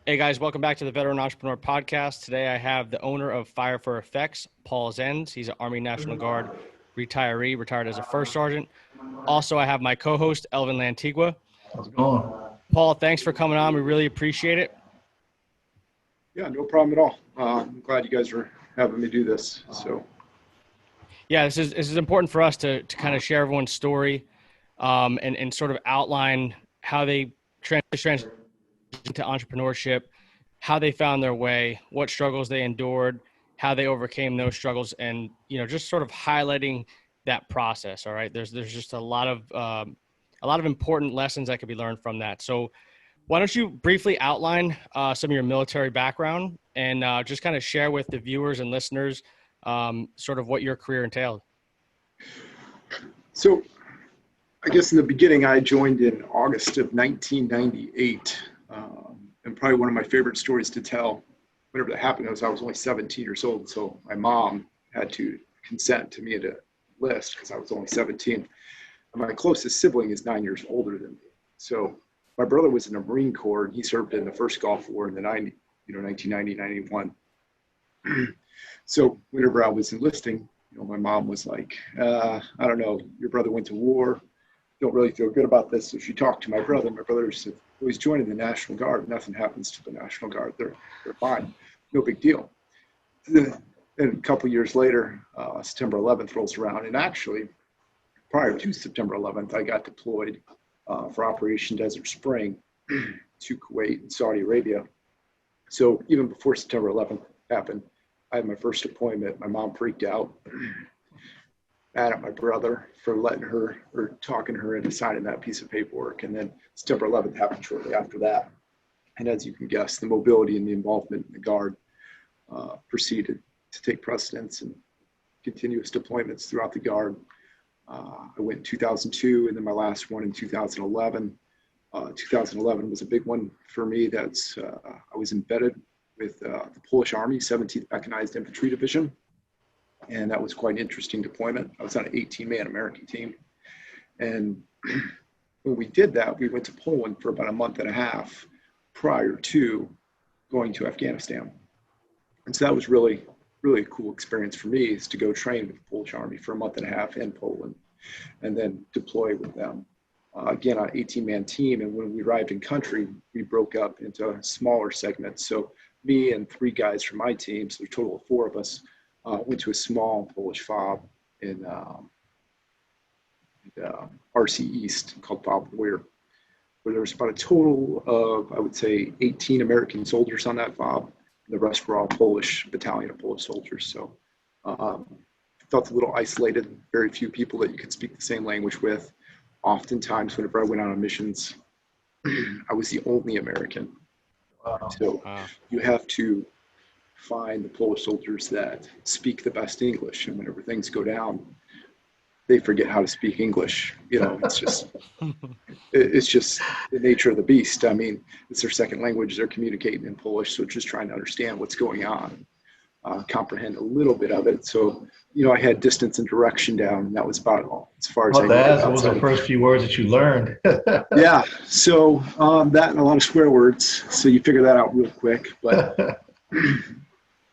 Hey guys, welcome back to the Veteran Entrepreneur Podcast. Today I have the owner of Fire For Effects, Paul Zens. He's an Army National Guard retiree, retired as a first sergeant. Also, I have my co-host, Elvin Lantigua. How's it going? Paul, thanks for coming on. We really appreciate it. Yeah, no problem at all. I'm glad you guys are having me do this. Yeah, this is important for us to kind of share everyone's story and sort of outline how they transition to entrepreneurship, how they found their way, what struggles they endured, how they overcame those struggles, and just sort of highlighting that process. All right, there's just a lot of important lessons that could be learned from that. So why don't you briefly outline some of your military background and just kind of share with the viewers and listeners sort of what your career entailed. So I guess in the beginning, I joined in August of 1998. And probably one of my favorite stories to tell whenever that happened was I was only 17 years old. So my mom had to consent to me to enlist because I was only 17. And my closest sibling is 9 years older than me. So my brother was in the Marine Corps and he served in the first Gulf War in the 1990, 91. So whenever I was enlisting, my mom was like, I don't know, your brother went to war. Don't really feel good about this. So she talked to my brother. My brother said, well, he's joining the National Guard. Nothing happens to the National Guard. They're fine. No big deal. Then a couple of years later, September 11th rolls around. And actually, prior to September 11th, I got deployed for Operation Desert Spring to Kuwait and Saudi Arabia. So even before September 11th happened, I had my first deployment. My mom freaked out, mad at my brother for letting her or talking her into signing that piece of paperwork. And then September 11th happened shortly after that. And as you can guess, the mobility and the involvement in the Guard proceeded to take precedence and continuous deployments throughout the Guard. I went in 2002 and then my last one in 2011. 2011 was a big one for me. I was embedded with the Polish Army, 17th Mechanized Infantry Division. And that was quite an interesting deployment. I was on an 18-man American team. And when we did that, we went to Poland for about a month and a half prior to going to Afghanistan. And so that was really, really a cool experience for me, is to go train with the Polish Army for a month and a half in Poland and then deploy with them. Again, on an 18-man team. And when we arrived in country, we broke up into smaller segments. So me and three guys from my team, so a total of four of us, went to a small Polish FOB in RC East called FOB Brewer, where there was about a total of, I would say, 18 American soldiers on that FOB. The rest were all Polish, battalion of Polish soldiers. So felt a little isolated, very few people that you could speak the same language with. Oftentimes, whenever I went out on missions, I was the only American. Wow. So you have to find the Polish soldiers that speak the best English, and whenever things go down, they forget how to speak English. It's just the nature of the beast. I mean, it's their second language. They're communicating in Polish, so just trying to understand what's going on, comprehend a little bit of it. So, I had distance and direction down, and that was about all as far as I knew. What was the first few words that you learned? Yeah, so that and a lot of swear words. So you figure that out real quick. But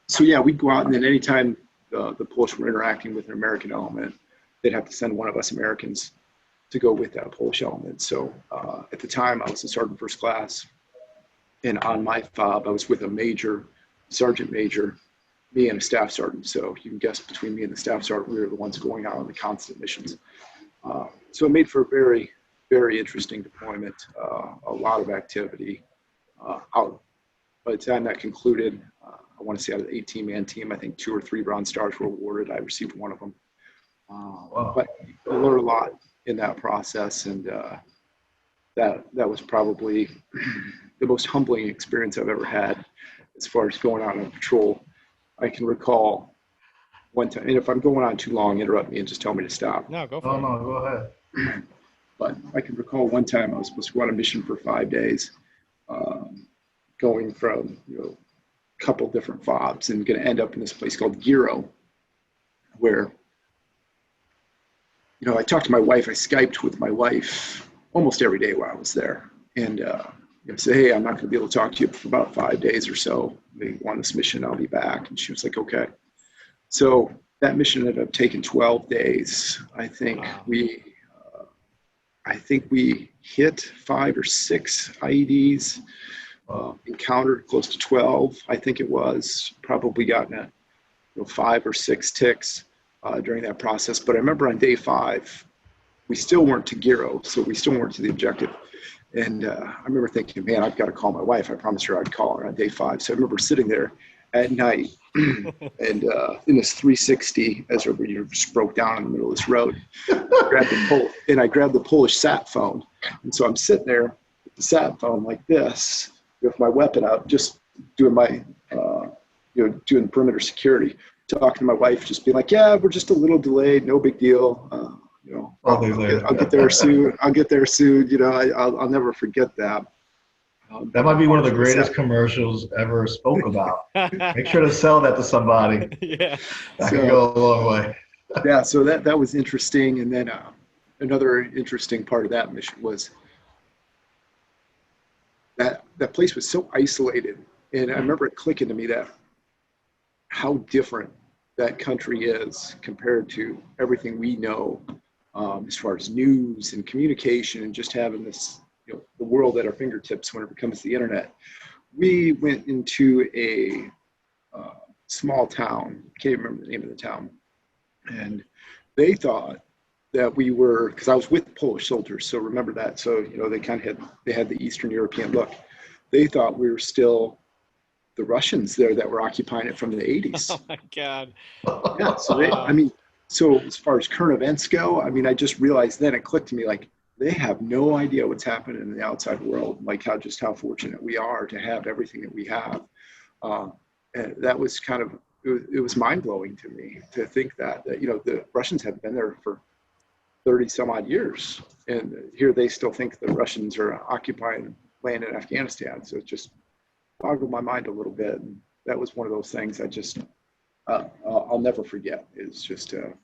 so yeah, we'd go out, and then anytime the Polish were interacting with an American element, they'd have to send one of us Americans to go with that Polish element. So at the time, I was a sergeant first class, and on my FOB, I was with a major, sergeant major, me and a staff sergeant. So you can guess between me and the staff sergeant, we were the ones going out on the constant missions. So it made for a very, very interesting deployment, a lot of activity out. By the time that concluded, I want to say out of the 18-man team, I think 2 or 3 Bronze Stars were awarded. I received one of them. Wow. But I learned a lot in that process, and that was probably the most humbling experience I've ever had as far as going out on patrol. I can recall one time, and if I'm going on too long, interrupt me and just tell me to stop. No, go for it. No, go ahead. But I can recall one time I was supposed to go on a mission for 5 days, going from a couple different FOBs, and going to end up in this place called Giro, where I talked to my wife. I Skyped with my wife almost every day while I was there. And say, hey, I'm not going to be able to talk to you for about 5 days or so. Maybe on this mission, I'll be back. And she was like, okay. So that mission ended up taking 12 days. I think we hit 5 or 6 IEDs, encountered close to 12. I think it was probably gotten 5 or 6 ticks during that process. But I remember on day 5, we still weren't to Giro, so we still weren't to the objective. And I remember thinking, man, I've got to call my wife. I promised her I'd call her on day 5. So I remember sitting there at night and in this 360 as everybody just broke down in the middle of this road. I grabbed the Polish sat phone. And so I'm sitting there with the sat phone like this, with my weapon out, just doing my, doing perimeter security, talking to my wife, just being like, yeah, we're just a little delayed, no big deal. I'll get there soon. I'll get there soon. I'll never forget that. That might be one of the greatest commercials ever spoke about. Make sure to sell that to somebody. Yeah. That can go a long way. Yeah, so that was interesting. And then another interesting part of that mission was that place was so isolated. And I remember it clicking to me that how different that country is compared to everything we know as far as news and communication and just having this, the world at our fingertips whenever it comes to the internet. We went into a small town. I can't remember the name of the town. And they thought that we were, because I was with Polish soldiers, so remember that. So, they had the Eastern European look. They thought we were still the Russians there that were occupying it from the 80s. Oh my God. Yeah, so so as far as current events go, I just realized then it clicked to me, like, they have no idea what's happening in the outside world, like how fortunate we are to have everything that we have. And that was it was mind-blowing to me to think that the Russians have been there for 30 some odd years. And here they still think the Russians are occupying land in Afghanistan. So it just boggled my mind a little bit. And that was one of those things I just, I'll never forget. It's just a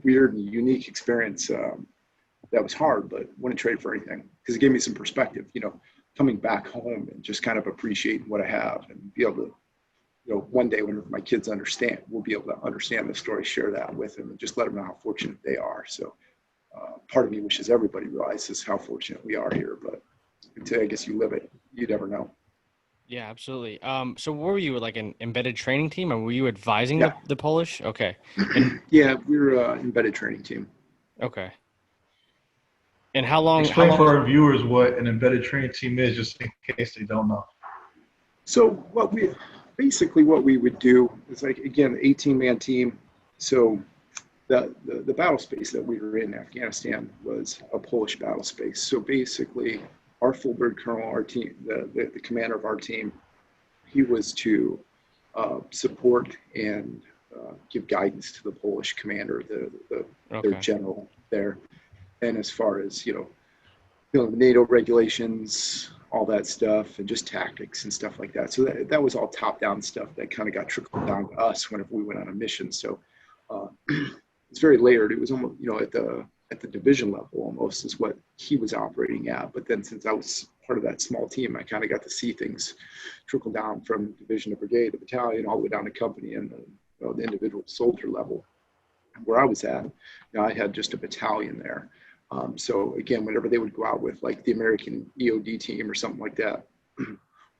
weird and unique experience. That was hard, but wouldn't trade for anything because it gave me some perspective, coming back home and just kind of appreciating what I have and be able to, one day whenever my kids we'll be able to understand the story, share that with them and just let them know how fortunate they are. So part of me wishes everybody realizes how fortunate we are here, but until I guess you live it, you never know. Yeah, absolutely. So were you like an embedded training team or were you advising Yeah. the Polish? Okay. Yeah, we're an embedded training team. Okay. And how long? Explain for our viewers what an embedded training team is, just in case they don't know. So what we would do is, like, again, 18-man team. So the battle space that we were in Afghanistan was a Polish battle space. So basically, our full bird colonel, our team, the commander of our team, he was to support and give guidance to the Polish commander, their general there. And as far as, the NATO regulations, all that stuff, and just tactics and stuff like that. So that was all top-down stuff that kind of got trickled down to us whenever we went on a mission. So it's very layered. It was almost, at the division level almost is what he was operating at. But then since I was part of that small team, I kind of got to see things trickle down from division to brigade to battalion, all the way down to company and the individual soldier level. Where I was at, I had just a battalion there. So again, whenever they would go out with like the American EOD team or something like that,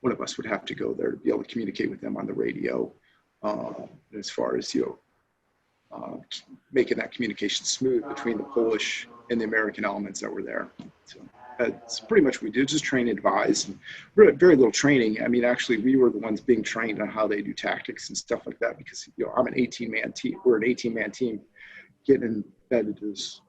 one of us would have to go there to be able to communicate with them on the radio. As far as, making that communication smooth between the Polish and the American elements that were there. So that's pretty much what we did, just train and advise. And very little training. Actually, we were the ones being trained on how they do tactics and stuff like that because, I'm an 18-man team. We're an 18-man team getting embedded as,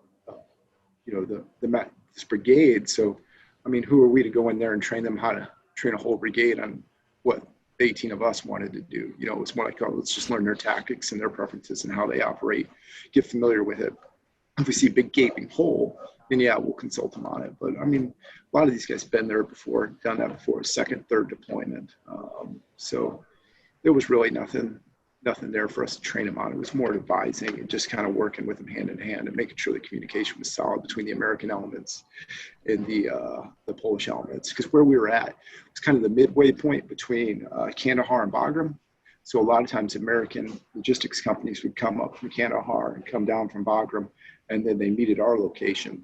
this brigade. So, who are we to go in there and train them how to train a whole brigade on what 18 of us wanted to do? It was more like, let's just learn their tactics and their preferences and how they operate, get familiar with it. If we see a big gaping hole, then yeah, we'll consult them on it. But a lot of these guys have been there before, done that before, second, third deployment. So there was really nothing nothing there for us to train them on. It was more advising and just kind of working with them hand in hand and making sure the communication was solid between the American elements and the Polish elements. Because where we were at was kind of the midway point between Kandahar and Bagram. So a lot of times American logistics companies would come up from Kandahar and come down from Bagram, and then they meet at our location,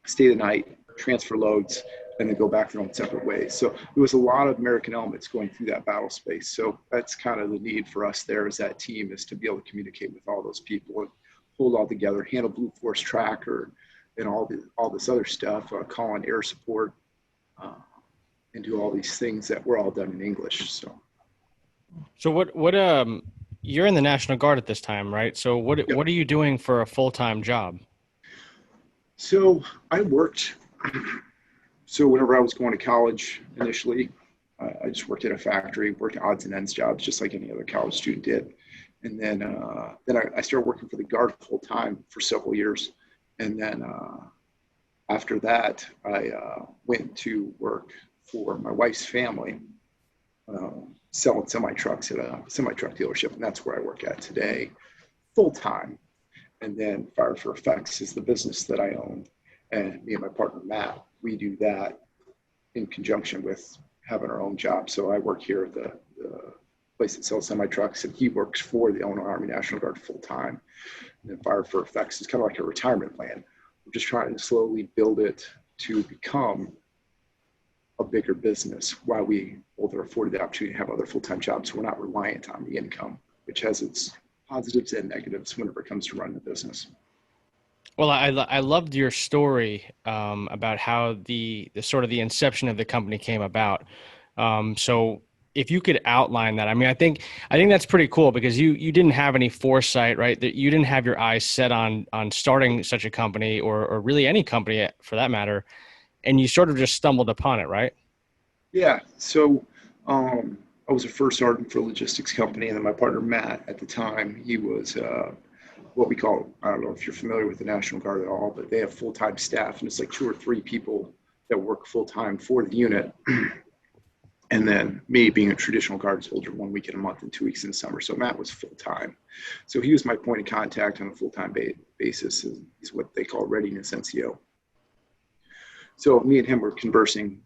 stay the night, transfer loads, and then go back their own separate ways. So there was a lot of American elements going through that battle space. So that's kind of the need for us there as that team, is to be able to communicate with all those people and hold all together, handle Blue Force Tracker and all this other stuff, call on air support, and do all these things that were all done in English. So what you're in the National Guard at this time, right? So what are you doing for a full-time job? So I worked. So whenever I was going to college initially, I just worked at a factory, worked odds and ends jobs, just like any other college student did. And then I started working for the Guard full time for several years. And then after that, I went to work for my wife's family, selling semi-trucks at a semi-truck dealership. And that's where I work at today, full time. And then Fire For Effects is the business that I own. And me and my partner, Matt, we do that in conjunction with having our own job. So I work here at the place that sells semi-trucks, and he works for the Illinois Army National Guard full time. And then Fire For Effects is kind of like a retirement plan. We're just trying to slowly build it to become a bigger business while we both are afforded the opportunity to have other full-time jobs. So we're not reliant on the income, which has its positives and negatives whenever it comes to running the business. Well, I loved your story about how the sort of the inception of the company came about. So if you could outline that, I mean, I think that's pretty cool, because you didn't have any foresight, right? That you didn't have your eyes set on starting such a company, or really any company for that matter, and you sort of just stumbled upon it, right? Yeah. So I was a first sergeant for a logistics company, and then my partner Matt at the time, he was what we call, I don't know if you're familiar with the National Guard at all, but they have full-time staff, and it's like 2 or 3 people that work full-time for the unit. And then me being a traditional Guard soldier, 1 week in a month and 2 weeks in the summer. So Matt was full-time. So he was my point of contact on a full-time basis. He's what they call readiness NCO. So me and him were conversing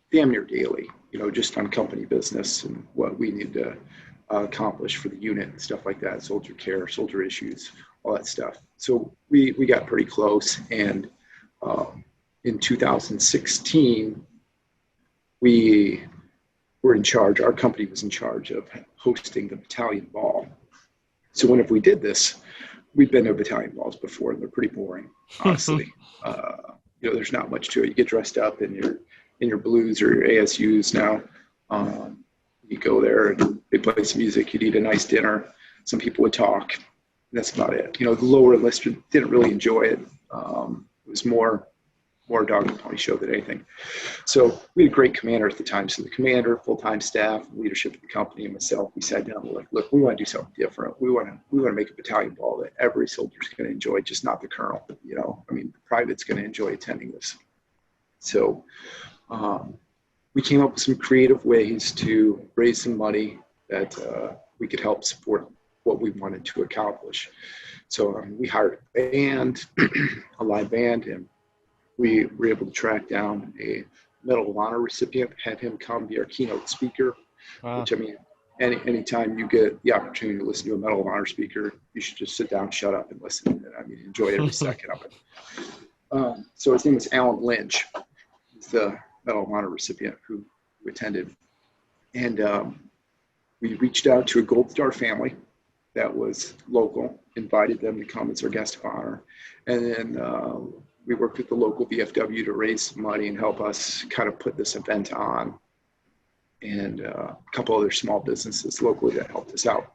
damn near daily, just on company business and what we need to accomplish for the unit and stuff like that, soldier care, soldier issues, all that stuff. So we got pretty close, and in 2016, we were in charge, our company was in charge of hosting the battalion ball. So whenever we did this, we've been to battalion balls before, and they're pretty boring, honestly. There's not much to it. You get dressed up in your blues or your ASUs now. You go there and they play some music, you'd eat a nice dinner, some people would talk, and that's about it. The lower enlisted didn't really enjoy it. It was more dog and pony show than anything. So we had a great commander at the time. So the commander, full-time staff, leadership of the company, and myself, we sat down and we're like, look, we want to do something different. We want to make a battalion ball that every soldier's going to enjoy, just not the colonel. The private's going to enjoy attending this. So we came up with some creative ways to raise some money that we could help support what we wanted to accomplish. So we hired a band, a live band, and we were able to track down a Medal of Honor recipient, had him come be our keynote speaker. Wow. Which, anytime you get the opportunity to listen to a Medal of Honor speaker, you should just sit down, shut up, and listen. Enjoy every second of it. So his name is Alan Lynch. He's the Medal of Honor recipient who attended. And we reached out to a Gold Star family that was local, invited them to come as our guest of honor. And then we worked with the local VFW to raise some money and help us kind of put this event on, and a couple other small businesses locally that helped us out.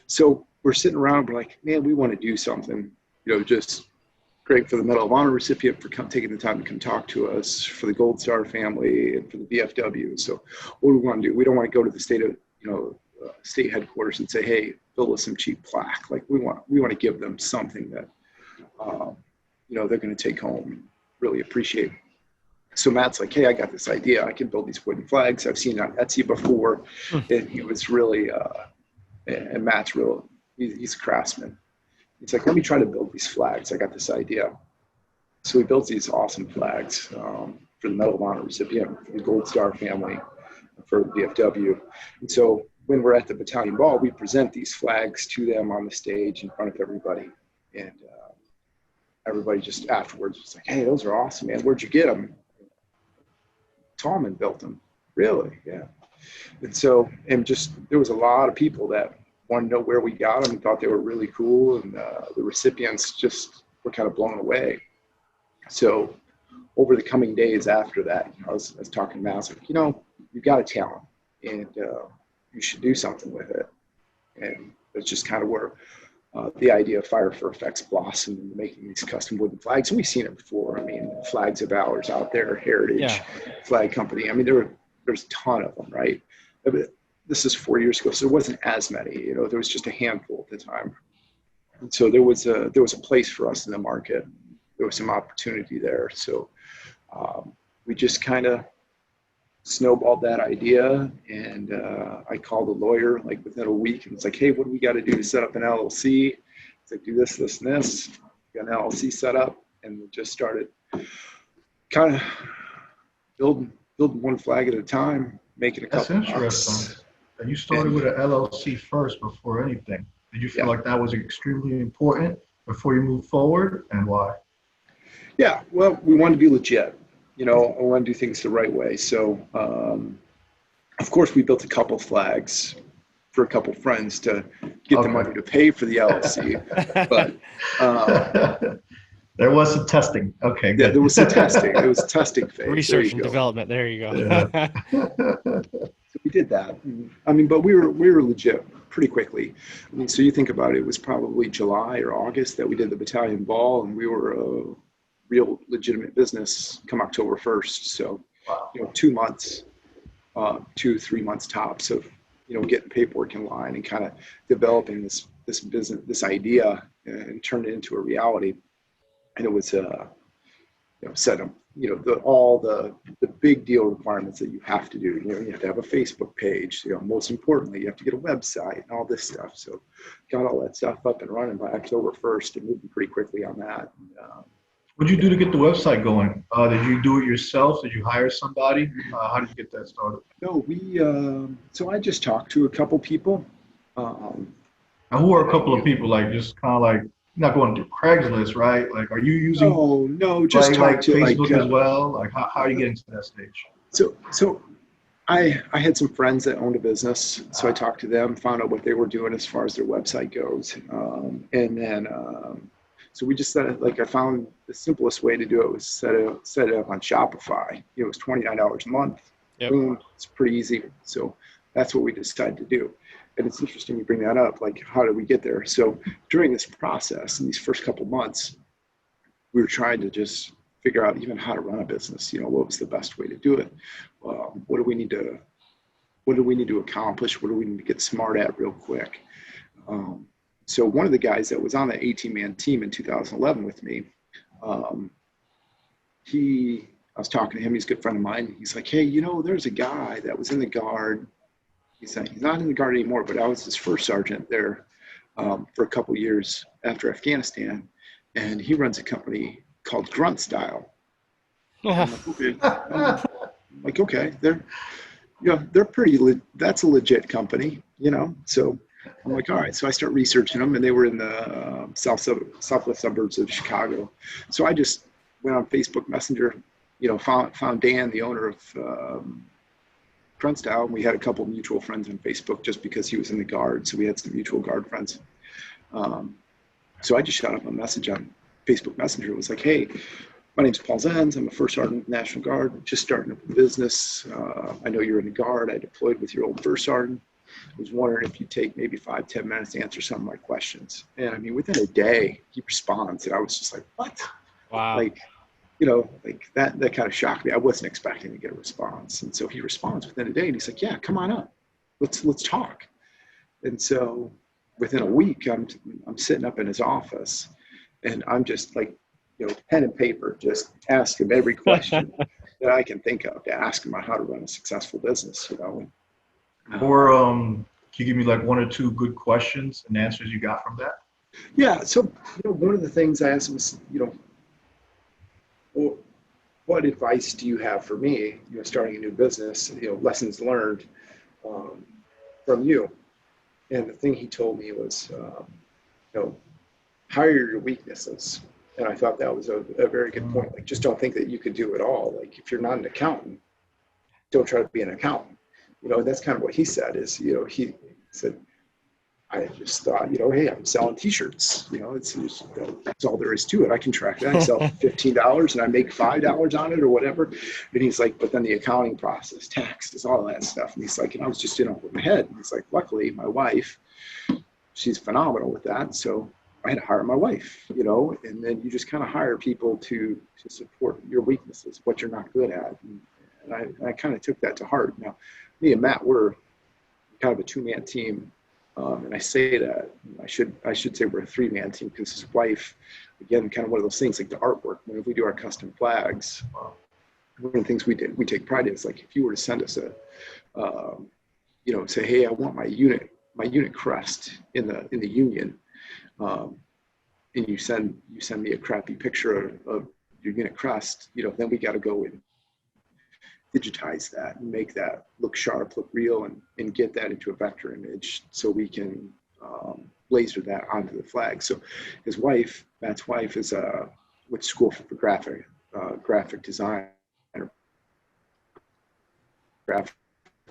So we're sitting around, we're like, man, we want to do something, just great for the Medal of Honor recipient for taking the time to come talk to us, for the Gold Star family, and for the VFW. So what do we want to do? We don't want to go to the state headquarters and say, hey, build us some cheap plaque. Like we want to give them something that they're going to take home and really appreciate. So Matt's like, hey, I got this idea. I can build these wooden flags. I've seen it on Etsy before. And he was really And Matt's he's a craftsman. He's like, let me try to build these flags. I got this idea. So we built these awesome flags for the Medal of Honor recipient, for the Gold Star family, for VFW. And so when we're at the battalion ball, we present these flags to them on the stage in front of everybody. And everybody just afterwards was like, hey, those are awesome, man. Where'd you get them? Tallman built them. Really? Yeah. And so, there was a lot of people that wanted to know where we got them and thought they were really cool. And the recipients just were kind of blown away. So over the coming days after that, I was talking to Matt, I was like, you've got a talent and you should do something with it. And that's just kind of where the idea of Fire for Effects blossomed into making these custom wooden flags. And we've seen it before. I mean, Flags of Valor's out there, Heritage Flag Company. I mean, there's a ton of them, right? This is 4 years ago, so there wasn't as many. There was just a handful at the time. And so there was a place for us in the market. There was some opportunity there. So we just kind of snowballed that idea, and I called a lawyer like within a week, and it's like, hey, what do we got to do to set up an LLC? It's like, do this, this, and this. Got an LLC set up, and we just started kind of building one flag at a time, making a couple. That's interesting. And you started with an LLC first before anything. Did you feel like that was extremely important before you moved forward, and why? Yeah, well, we wanted to be legit. I want to do things the right way. So, of course, we built a couple flags for a couple friends to get the money to pay for the LLC. But there was some testing. Okay, good. Yeah, there was some testing. It was a testing phase. Research and development. There you go. Yeah. So we did that. I mean, but we were legit pretty quickly. I mean, so you think about it, it was probably July or August that we did the battalion ball, and we were a real legitimate business come October 1st. So, 2 months, 2-3 months tops of, getting paperwork in line and kind of developing this business, this idea, and turned it into a reality. And it was, set up, all the big deal requirements that you have to do. You have to have a Facebook page. Most importantly, you have to get a website and all this stuff. So, got all that stuff up and running by October 1st and moving pretty quickly on that. What did you do to get the website going? Did you do it yourself? Did you hire somebody? How did you get that started? No, so I just talked to a couple people. And who are a couple of people? Like, just kind of like, you're not going through Craigslist, right? Like, are you using no, just like Facebook as well? Like, how are you getting to that stage? So I had some friends that owned a business, so I talked to them, found out what they were doing as far as their website goes, and then so we just I found the simplest way to do it was set it up on Shopify. It was $29 a month. Yep. Boom, it's pretty easy. So that's what we decided to do. And it's interesting you bring that up. Like, how did we get there? So during this process, in these first couple months, we were trying to just figure out even how to run a business. What was the best way to do it? What do we need to accomplish? What do we need to get smart at real quick? So one of the guys that was on the 18-man team in 2011 with me, I was talking to him. He's a good friend of mine. He's like, hey, there's a guy that was in the Guard. He's not in the Guard anymore, but I was his first sergeant there for a couple years after Afghanistan. And he runs a company called Grunt Style. I'm like, okay. They're pretty, that's a legit company, so I'm like, all right. So I start researching them, and they were in the southwest suburbs of Chicago. So I just went on Facebook Messenger, found Dan, the owner of Grunt Style. And we had a couple of mutual friends on Facebook just because he was in the Guard. So we had some mutual Guard friends. So I just shot up a message on Facebook Messenger. It was like, hey, my name's Paul Zens. I'm a first sergeant in the National Guard, just starting up a business. I know you're in the Guard. I deployed with your old first sergeant. I was wondering if you'd take maybe 5-10 minutes to answer some of my questions. And I mean, within a day, he responds. And I was just like, what? Wow. Like that kind of shocked me. I wasn't expecting to get a response. And so he responds within a day, and he's like, yeah, come on up. Let's talk. And so within a week, I'm sitting up in his office, and I'm just like, pen and paper, just ask him every question that I can think of to ask him on how to run a successful business, Can you give me like one or two good questions and answers you got from that? Yeah. So, one of the things I asked him was, well, what advice do you have for me, starting a new business, lessons learned from you? And the thing he told me was, hire your weaknesses. And I thought that was a very good point. Like, just don't think that you could do it all. Like, if you're not an accountant, don't try to be an accountant. That's kind of what he said is, he said, I just thought, hey, I'm selling t-shirts. That's all there is to it. I can track that. I sell $15 and I make $5 on it or whatever. And he's like, but then the accounting process, taxes, all that stuff. And he's like, and I was just in over my head. And he's like, luckily, my wife, she's phenomenal with that. So I had to hire my wife, and then you just kind of hire people to support your weaknesses, what you're not good at. And I kind of took that to heart. Now, me and Matt, we're kind of a two-man team. And I say that, I should say we're a three-man team because his wife, again, kind of one of those things like the artwork. When we do our custom flags, one of the things we take pride in is like if you were to send us say, hey, I want my unit crest in the union, and you send me a crappy picture of your unit crest, then we got to go and digitize that and make that look sharp, look real, and get that into a vector image so we can laser that onto the flag. So his wife, Matt's wife, is went to school for graphic design or graphic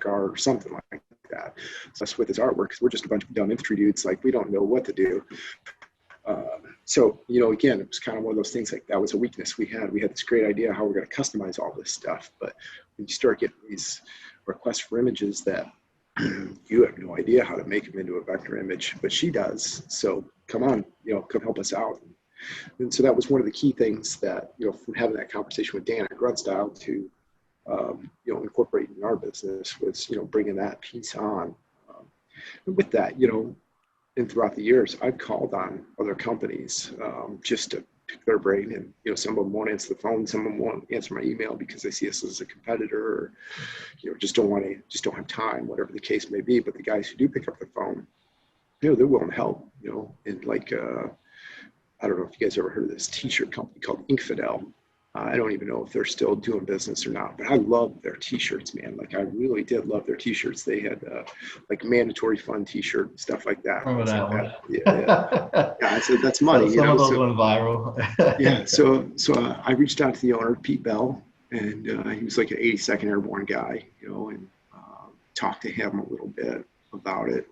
art or something like that. So that's with his artwork, because we're just a bunch of dumb infantry dudes, like we don't know what to do. So, again, it was kind of one of those things like that was a weakness we had. We had this great idea how we're going to customize all this stuff. But when you start getting these requests for images that you have no idea how to make them into a vector image, but she does. So come on, come help us out. And so that was one of the key things that, from having that conversation with Dan at Grunstyle to, incorporating in our business was, bringing that piece on. And with that, and throughout the years, I've called on other companies just to pick their brain. And, some of them won't answer the phone. Some of them won't answer my email because they see us as a competitor or, just don't have time, whatever the case may be. But the guys who do pick up the phone, they're willing to help, and like, I don't know if you guys ever heard of this t-shirt company called Infidel. I don't even know if they're still doing business or not, but I love their t-shirts, man. Like I really did love their t-shirts. They had like mandatory fun t-shirt, stuff like that. Remember that like one? Yeah. I said, that's money. Some of those went viral. Yeah. So I reached out to the owner, Pete Bell, and he was like an 82nd Airborne guy, and talked to him a little bit about it.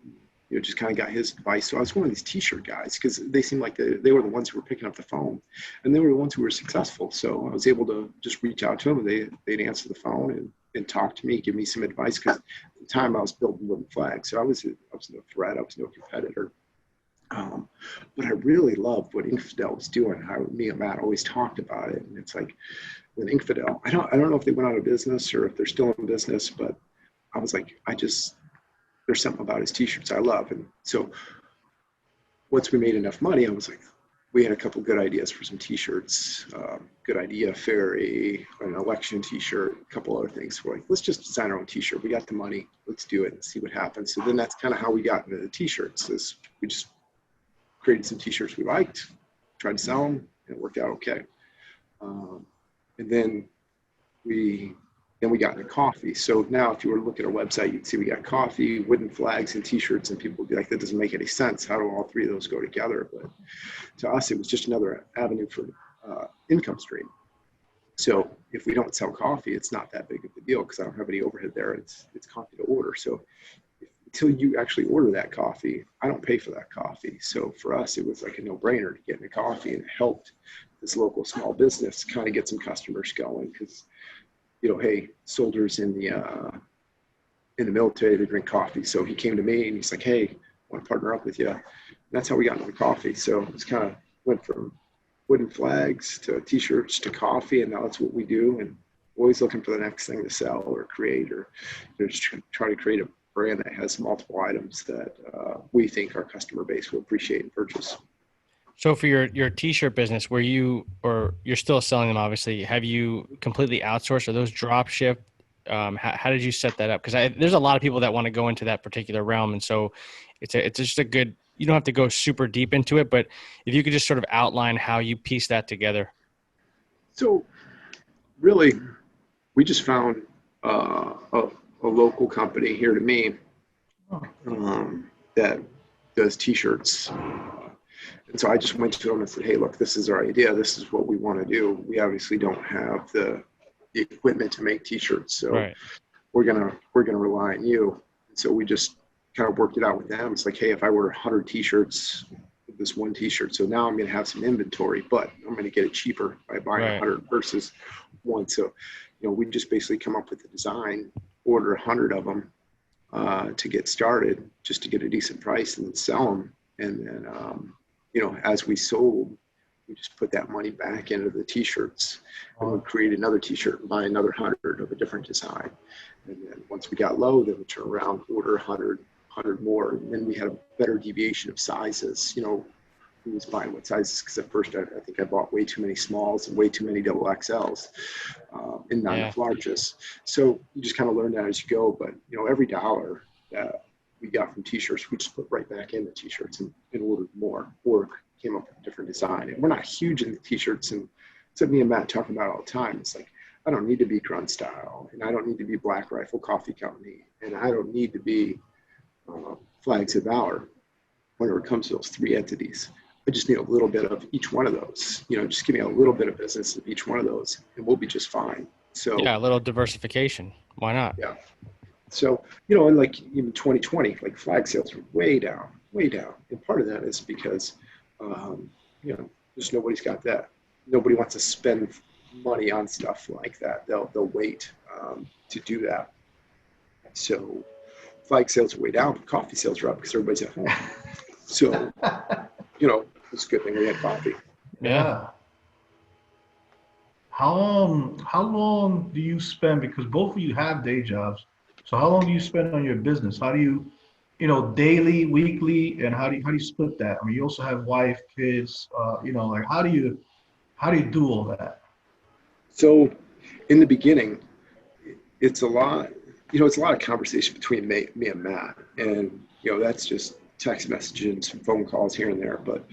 Just kind of got his advice. So I was one of these t-shirt guys because they seemed like they were the ones who were picking up the phone, and they were the ones who were successful. So I was able to just reach out to them, and they'd answer the phone and talk to me, give me some advice. Because at the time I was building wooden flags, so I was no threat, I was no competitor. But I really loved what Infidel was doing. How me and Matt always talked about it, and it's like with Infidel, I don't know if they went out of business or if they're still in business, but I was like, there's something about his t-shirts I love. And so once we made enough money, I was like, we had a couple good ideas for some t-shirts, good idea, ferry, an election t-shirt, a couple other things. We're like, let's just design our own t-shirt. We got the money, let's do it and see what happens. So then that's kind of how we got into the t-shirts, is we just created some t-shirts we liked, tried to sell them, and it worked out okay. And then we got into coffee. So now if you were to look at our website, you'd see we got coffee, wooden flags, and t-shirts, and people would be like, that doesn't make any sense. How do all three of those go together? But to us, it was just another avenue for income stream. So if we don't sell coffee, it's not that big of a deal because I don't have any overhead there. It's coffee to order. So until you actually order that coffee, I don't pay for that coffee. So for us, it was like a no-brainer to get into coffee, and it helped this local small business kind of get some customers going because, hey, soldiers in the military, they drink coffee. So he came to me and he's like, hey, I want to partner up with you. And that's how we got into coffee. So it's kind of went from wooden flags to t-shirts to coffee, and now that's what we do. And always looking for the next thing to sell or create, or just try to create a brand that has multiple items that we think our customer base will appreciate and purchase. So for your t-shirt business, you're still selling them, obviously, have you completely outsourced? Are those drop ship How did you set that up? Because there's a lot of people that want to go into that particular realm, and so it's just a good. You don't have to go super deep into it, but if you could just sort of outline how you piece that together. So really, we just found a local company here to me that does T-shirts. And so I just went to them and said, hey, look, this is our idea. This is what we want to do. We obviously don't have the equipment to make T-shirts. So Right. we're gonna rely on you. And so we just kind of worked it out with them. It's like, hey, if I order 100 T-shirts, this one T-shirt, so now I'm going to have some inventory, but I'm going to get it cheaper by buying 100 versus one. So, we just basically come up with the design, order 100 of them to get started, just to get a decent price, and then sell them. And then, as we sold, we just put that money back into the T-shirts, and we'd create another T-shirt and buy another 100 of a different design. And then once we got low, then we turn around, order 100 more, and then we had a better deviation of sizes. Who was buying what sizes? Because at first I think I bought way too many smalls and way too many double XLs and not enough larges. So you just kind of learn that as you go. But every dollar that we got from T-shirts, we just put right back into T-shirts and ordered more, or came up with a different design. And we're not huge into T-shirts, and except me and Matt talk about it all the time. It's like, I don't need to be Grunt Style, and I don't need to be Black Rifle Coffee Company, and I don't need to be Flags of Valor. Whenever it comes to those three entities, I just need a little bit of each one of those. Just give me a little bit of business of each one of those, and we'll be just fine. So yeah, a little diversification. Why not? Yeah. So and like even 2020, like flag sales were way down, and part of that is because just nobody's got that. Nobody wants to spend money on stuff like that. They'll wait to do that. So flag sales are way down, but coffee sales are up because everybody's at home. So, it's a good thing we had coffee. Yeah. How long do you spend, because both of you have day jobs, so how long do you spend on your business? How do you, daily, weekly, and how do you split that? I mean, you also have wife, kids, like how do you do all that? So in the beginning, it's a lot, it's a lot of conversation between me and Matt, and that's just text messages and some phone calls here and there. But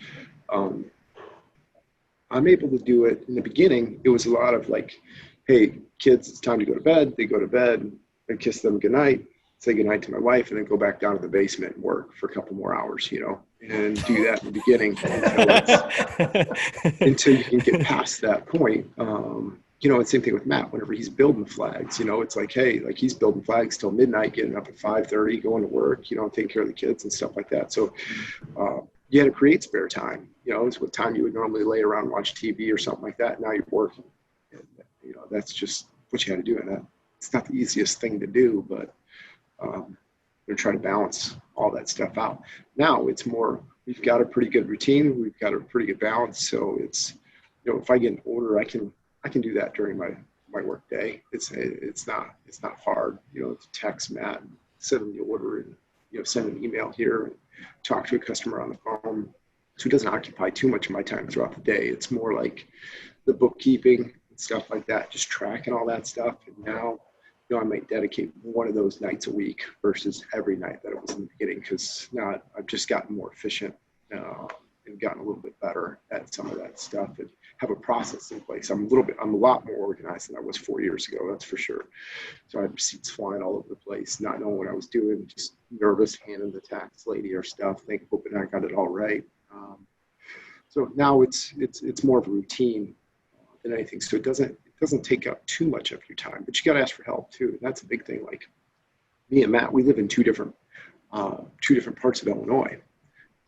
I'm able to do it. In the beginning, it was a lot of like, hey, kids, it's time to go to bed. They go to bed, I kiss them goodnight, say goodnight to my wife, and then go back down to the basement and work for a couple more hours, and do that in the beginning until you can get past that point. And same thing with Matt, whenever he's building flags, it's like, hey, like he's building flags till midnight, getting up at 5:30, going to work, taking care of the kids and stuff like that. So you had to create spare time, it's what time you would normally lay around and watch TV or something like that. Now you're working, and, that's just what you had to do. And it's not the easiest thing to do, but they're trying to balance all that stuff out. Now it's more, we've got a pretty good routine. We've got a pretty good balance. So it's, if I get an order, I can do that during my work day. It's not hard, to text Matt and send him the order, and, send an email here and talk to a customer on the phone. So it doesn't occupy too much of my time throughout the day. It's more like the bookkeeping and stuff like that, just tracking all that stuff. And now, I might dedicate one of those nights a week versus every night that it was in the beginning, because now I've just gotten more efficient and gotten a little bit better at some of that stuff and have a process in place. I'm a lot more organized than I was 4 years ago, that's for sure. So I had receipts flying all over the place, not knowing what I was doing, just nervous, handing the tax lady our stuff, hoping I got it all right. So now it's more of a routine than anything. So it doesn't take up too much of your time, but you got to ask for help too. And that's a big thing. Like me and Matt, we live in two different parts of Illinois.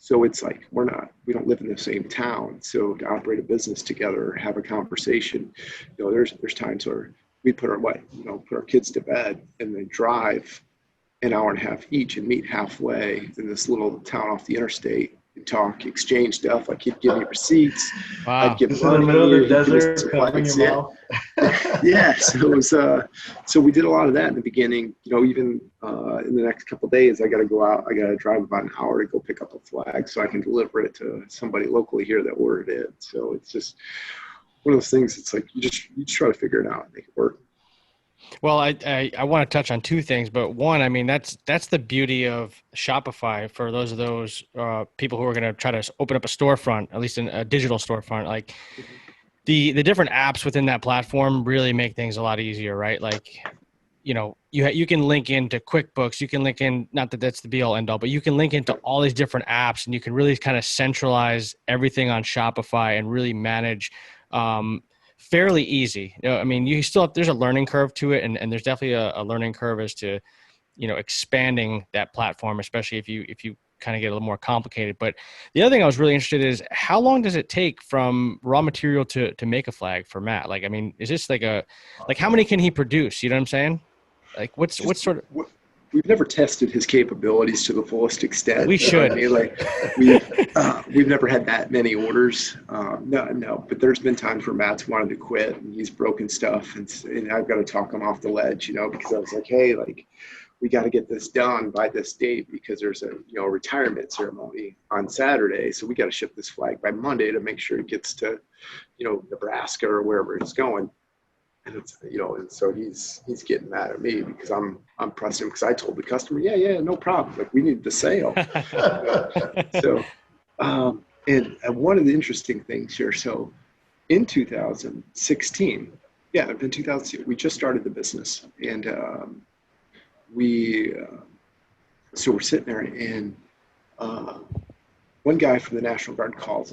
So it's like, we don't live in the same town. So to operate a business together, have a conversation, there's times where we put our kids to bed and then drive an hour and a half each and meet halfway in this little town off the interstate and talk, exchange stuff. Like he'd give me receipts. Wow. I'd give It's in the middle of the desert, covering your yeah. mouth. Yeah. So it was, so we did a lot of that in the beginning, even in the next couple of days, I got to go out, I got to drive about an hour to go pick up a flag so I can deliver it to somebody locally here that ordered it. So it's just one of those things. It's like, you just try to figure it out and make it work. Well, I want to touch on two things, but one, I mean, that's the beauty of Shopify for those people who are going to try to open up a storefront, at least in a digital storefront. Like the different apps within that platform really make things a lot easier, right? Like, you can link into QuickBooks, you can link in, not that that's the be all end all, but you can link into all these different apps, and you can really kind of centralize everything on Shopify and really manage fairly easy. I mean, you still there's a learning curve to it, and there's definitely a learning curve as to, expanding that platform, especially if you kind of get a little more complicated. But the other thing I was really interested in is how long does it take from raw material to make a flag for Matt? Like, I mean, is this like how many can he produce? You know what I'm saying? Like, what's sort of? We've never tested his capabilities to the fullest extent. We should. I mean, like we've never had that many orders. No, but there's been times where Matt's wanted to quit and he's broken stuff, and I've got to talk him off the ledge, because I was like, hey, like, we got to get this done by this date because there's a retirement ceremony on Saturday, so we got to ship this flag by Monday to make sure it gets to Nebraska or wherever it's going. And it's, and so he's getting mad at me because I'm pressing him, because I told the customer, yeah, no problem. Like, we need the sale. So, and one of the interesting things here, so in 2016, in 2016, we just started the business, and so we're sitting there, and one guy from the National Guard calls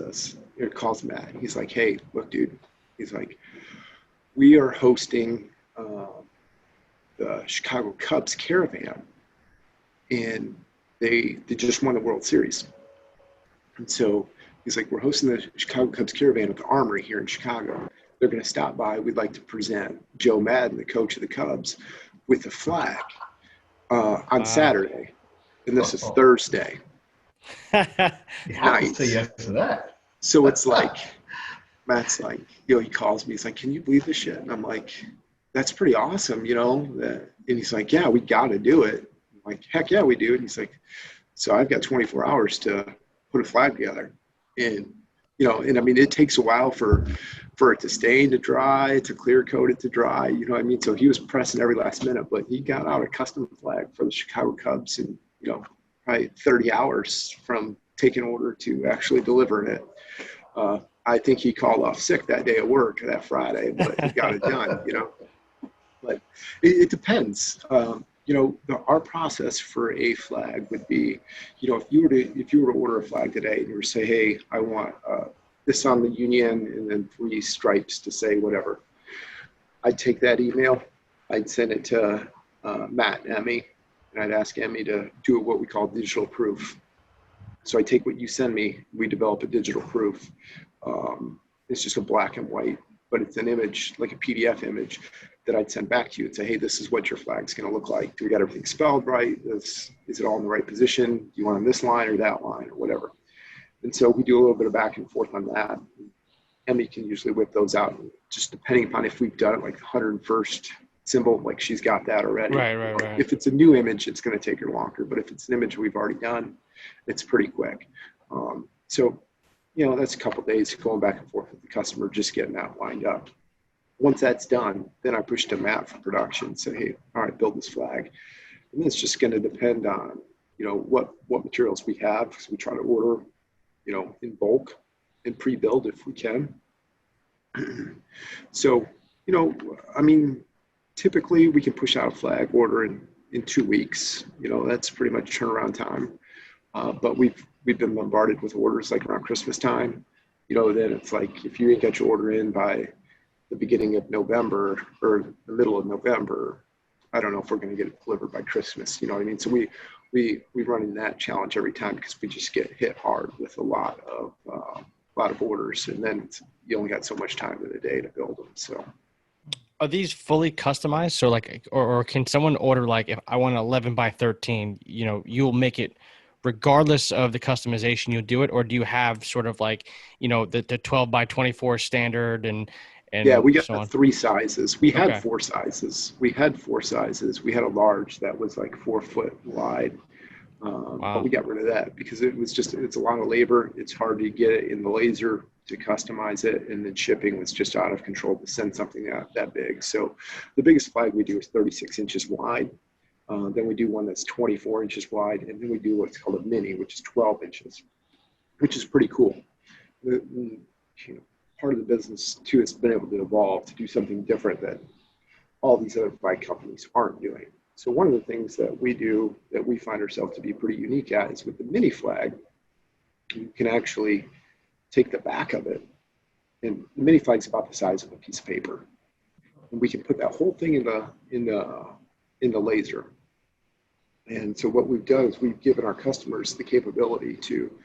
Matt. He's like, hey, look, dude, he's like, we are hosting the Chicago Cubs caravan, and they just won the World Series. And so he's like, we're hosting the Chicago Cubs caravan at the Armory here in Chicago. They're going to stop by. We'd like to present Joe Madden, the coach of the Cubs, with a flag on Saturday. And this is Thursday. Nice. Say yes to that. So it's like, Matt's like, he calls me. He's like, can you believe this shit? And I'm like, that's pretty awesome, And he's like, yeah, we got to do it. I'm like, heck yeah, we do. And he's like, so I've got 24 hours to put a flag together. And, and I mean, it takes a while for it to stain to dry, to clear coat it to dry, you know what I mean? So he was pressing every last minute, but he got out a custom flag for the Chicago Cubs in, probably 30 hours from taking order to actually delivering it. I think he called off sick that day at work, that Friday, but he got it done, But it depends. Our process for a flag would be, if you were to order a flag today and you were to say, hey, I want this on the Union and then 3 stripes to say whatever, I'd take that email, I'd send it to Matt and Emmy, and I'd ask Emmy to do what we call digital proof. So I take what you send me, we develop a digital proof. It's just a black and white, but it's an image, like a PDF image, that I'd send back to you and say, hey, this is what your flag's going to look like. Do we got everything spelled right? Is it all in the right position? Do you want on this line or that line or whatever? And so we do a little bit of back and forth on that. Emmy can usually whip those out, just depending upon if we've done it like the 101st symbol, like she's got that already. Right. If it's a new image, it's going to take her longer, but if it's an image we've already done, it's pretty quick. So that's a couple of days going back and forth with the customer, just getting that lined up. Once that's done, then I push to Matt for production, say, hey, all right, build this flag. And then it's just going to depend on, what materials we have, because we try to order, in bulk and pre-build if we can. So, I mean, typically we can push out a flag order in 2 weeks. That's pretty much turnaround time. But we've been bombarded with orders like around Christmas time. Then it's like, if you didn't get your order in by the beginning of November or the middle of November, I don't know if we're going to get it delivered by Christmas. You know what I mean? So we run into that challenge every time, because we just get hit hard with a lot of orders, and then you only got so much time in the day to build them. So. Are these fully customized? So like, or can someone order, like, if I want 11 by 13, you'll make it regardless of the customization, you'll do it? Or do you have sort of like, the 12 by 24 standard and yeah, we got so 3 sizes. We had 4 sizes. We had a large that was like 4 foot wide. But we got rid of that because it's a lot of labor. It's hard to get it in the laser to customize it. And then shipping was just out of control to send something that big. So the biggest flag we do is 36 inches wide. Then we do one that's 24 inches wide. And then we do what's called a mini, which is 12 inches, which is pretty cool. Part of the business too has been able to evolve to do something different that all these other flag companies aren't doing. So one of the things that we do that we find ourselves to be pretty unique at is with the mini flag, you can actually take the back of it, and the mini flag's about the size of a piece of paper, and we can put that whole thing in the laser. And so what we've done is we've given our customers the capability to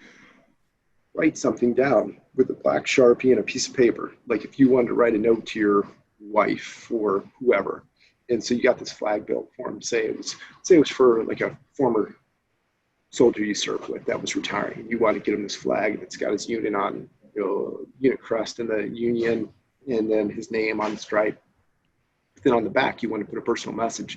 write something down with a black Sharpie and a piece of paper. Like if you wanted to write a note to your wife or whoever, and so you got this flag built for him. Say it was for like a former soldier you served with that was retiring. You want to get him this flag that's got his unit on, unit crest and the union, and then his name on the stripe. Then on the back, you want to put a personal message.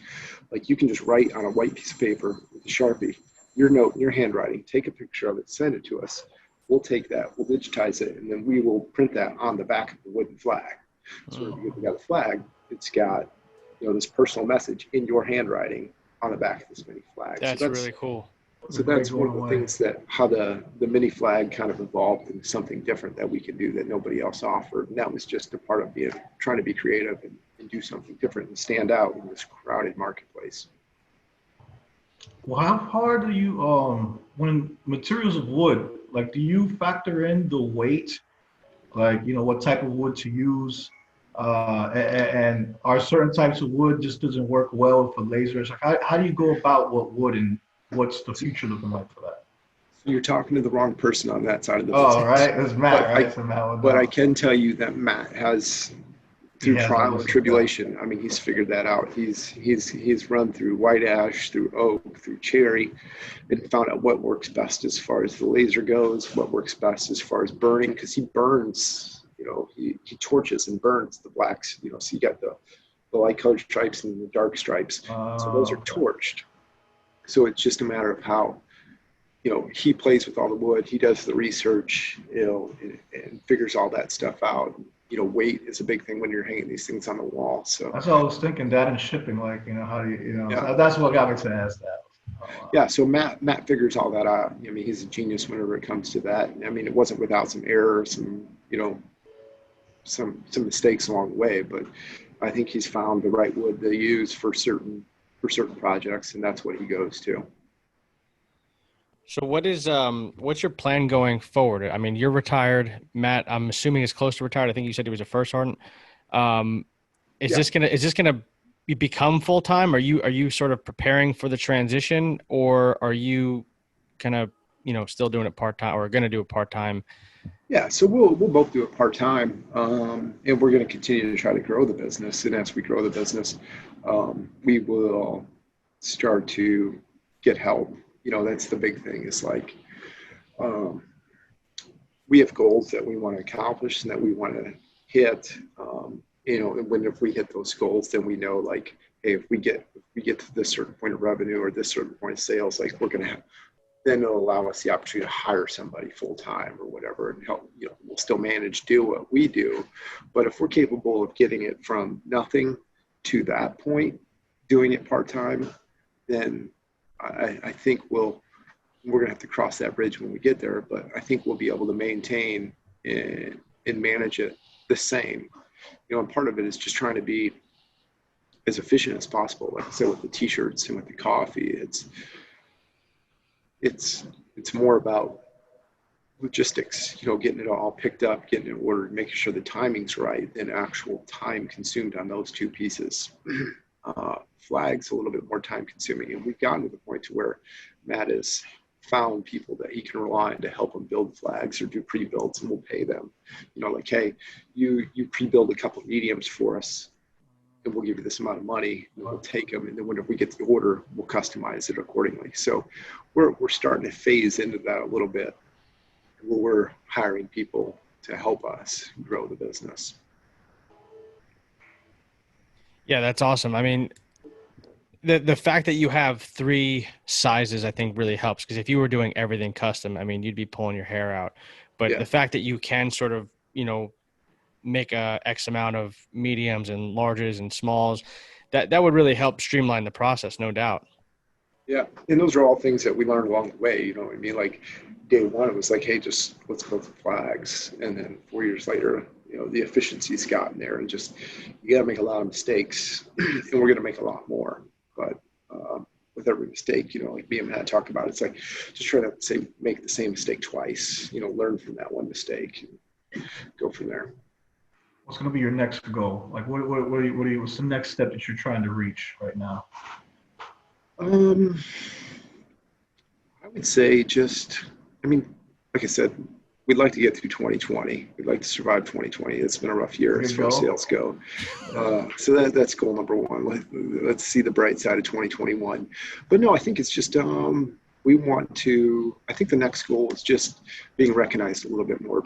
Like you can just write on a white piece of paper with a Sharpie, your note in your handwriting, take a picture of it, send it to us. We'll take that, we'll digitize it, and then we will print that on the back of the wooden flag. So when you got a flag, it's got this personal message in your handwriting on the back of this mini flag. That's really cool. So that's one of the things that how the mini flag kind of evolved into something different that we could do that nobody else offered. And that was just a part of trying to be creative and do something different and stand out in this crowded marketplace. Well, how hard do you, when materials of wood, like do you factor in the weight, like, what type of wood to use? And are certain types of wood just doesn't work well for lasers? Like how do you go about what wood and what's the future looking like for that? So you're talking to the wrong person on that side of the business. Oh, right. It's Matt, but I can tell you that Matt has, through trial and tribulation, I mean, he's figured that out. He's run through white ash, through oak, through cherry, and found out what works best as far as the laser goes, what works best as far as burning, because he burns. He torches and burns the blacks, so you got the light colored stripes and the dark stripes. So those are torched. So it's just a matter of how, he plays with all the wood, he does the research, and figures all that stuff out. Weight is a big thing when you're hanging these things on the wall. So that's what I was thinking, that and shipping, like, how do you, yeah. So that's what got me to ask that. Yeah, so Matt figures all that out. I mean, he's a genius whenever it comes to that. I mean, it wasn't without some errors and, some mistakes along the way, but I think he's found the right wood to use for certain projects, and that's what he goes to. So what's your plan going forward? I mean, you're retired, Matt. I'm assuming is close to retired. I think you said he was a first sergeant. Is this gonna become full time? Are you sort of preparing for the transition, or are you kind of still doing it part time, or going to do it part time? Yeah, so we'll both do it part time, and we're going to continue to try to grow the business. And as we grow the business, we will start to get help. That's the big thing. Is like we have goals that we want to accomplish and that we want to hit. And if we hit those goals, then we know, like, hey, if we get to this certain point of revenue or this certain point of sales, like we're going to have. Then it'll allow us the opportunity to hire somebody full time or whatever and help, we'll still do what we do. But if we're capable of getting it from nothing to that point, doing it part time, then I think we're going to have to cross that bridge when we get there. But I think we'll be able to maintain and manage it the same. And part of it is just trying to be as efficient as possible. Like I said, with the t-shirts and with the coffee, it's more about logistics, getting it all picked up, getting it ordered, making sure the timing's right, than actual time consumed on those two pieces. Flags a little bit more time consuming, and we've gotten to the point to where Matt has found people that he can rely on to help him build flags or do pre-builds, and we'll pay them. Like, hey, you pre-build a couple of mediums for us, and we'll give you this amount of money, and we'll take them, and then whenever we get the order, we'll customize it accordingly. So we're starting to phase into that a little bit, where we're hiring people to help us grow the business. Yeah, that's awesome. I mean, the fact that you have 3 sizes, I think really helps, because if you were doing everything custom, I mean, you'd be pulling your hair out. But Yeah. the fact that you can sort of, make a X amount of mediums and larges and smalls, that would really help streamline the process, no doubt. Yeah. And those are all things that we learned along the way. You know what I mean? Like day one, it was like, hey, just let's build some flags. And then 4 years later, the efficiency's gotten there, and just, you got to make a lot of mistakes and we're going to make a lot more. But with every mistake, like me and Matt talk about, it's like, just try not to make the same mistake twice, learn from that one mistake and go from there. What's going to be your next goal? Like, what's the next step that you're trying to reach right now? I would say like I said, we'd like to get through 2020. We'd like to survive 2020. It's been a rough year as far as sales go. So that's goal number one. Let's see the bright side of 2021. But no, I think it's just, I think the next goal is just being recognized a little bit more,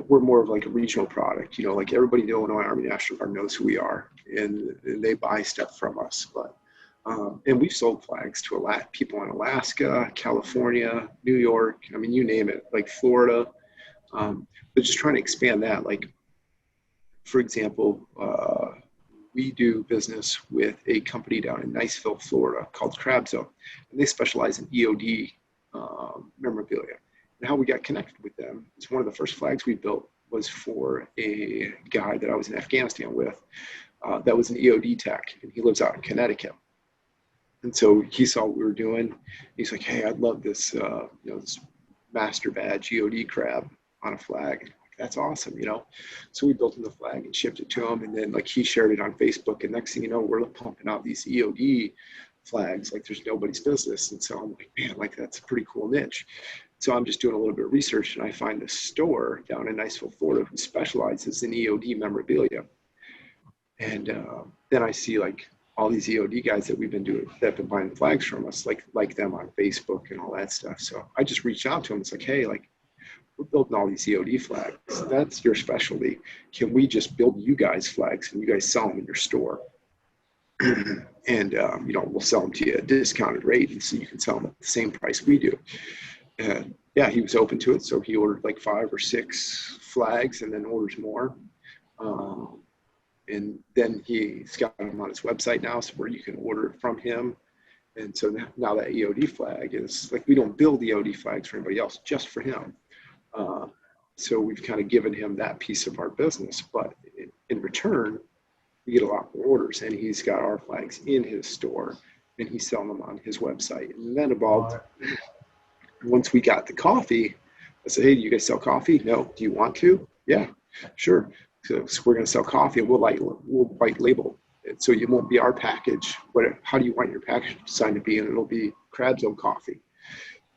we're more of like a regional product, like everybody in Illinois Army National Guard knows who we are, and they buy stuff from us. But and we've sold flags to people in Alaska, California, New York, I mean, you name it, like Florida. But just trying to expand that. Like, for example, we do business with a company down in Niceville, Florida called Crab Zone, and they specialize in EOD memorabilia. And how we got connected with them is one of the first flags we built was for a guy that I was in Afghanistan with that was an EOD tech, and he lives out in Connecticut. And so he saw what we were doing. He's like, hey, I'd love this, this master badge EOD crab on a flag. And like, that's awesome, So we built him the flag and shipped it to him. And then like he shared it on Facebook. And next thing you know, we're pumping out these EOD flags like there's nobody's business. And so I'm like, man, like that's a pretty cool niche. So I'm just doing a little bit of research, and I find a store down in Niceville, Florida, who specializes in EOD memorabilia. And then I see like all these EOD guys that have been buying flags from us, like them on Facebook and all that stuff. So I just reached out to them. It's like, hey, like we're building all these EOD flags. That's your specialty. Can we just build you guys flags and you guys sell them in your store? And we'll sell them to you at a discounted rate, and so you can sell them at the same price we do. And yeah, he was open to it. So he ordered like 5 or 6 flags and then orders more. And then he's got them on his website now, so where you can order it from him. And so now that EOD flag is like, we don't build EOD flags for anybody else, just for him. So we've kind of given him that piece of our business, but in return, we get a lot more orders, and he's got our flags in his store and he's selling them on his website. And then once we got the coffee, I said, hey, do you guys sell coffee? No. Do you want to? Yeah, sure. So we're going to sell coffee, and we'll white label it. So it won't be our package. How do you want your package designed to be? And it'll be Crab Zone coffee.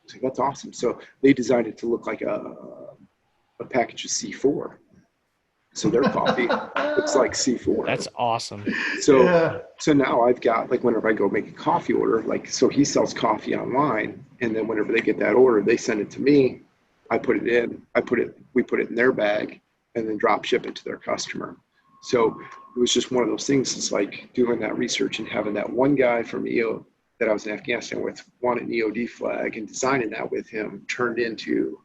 So that's awesome. So they designed it to look like a package of C4. So their coffee looks like C4. That's awesome. So now I've got, like, whenever I go make a coffee order, like, so he sells coffee online, and then whenever they get that order, they send it to me. I put it in. We put it in their bag, and then drop ship it to their customer. So it was just one of those things. It's like doing that research and having that one guy from EO that I was in Afghanistan with want an EOD flag, and designing that with him turned into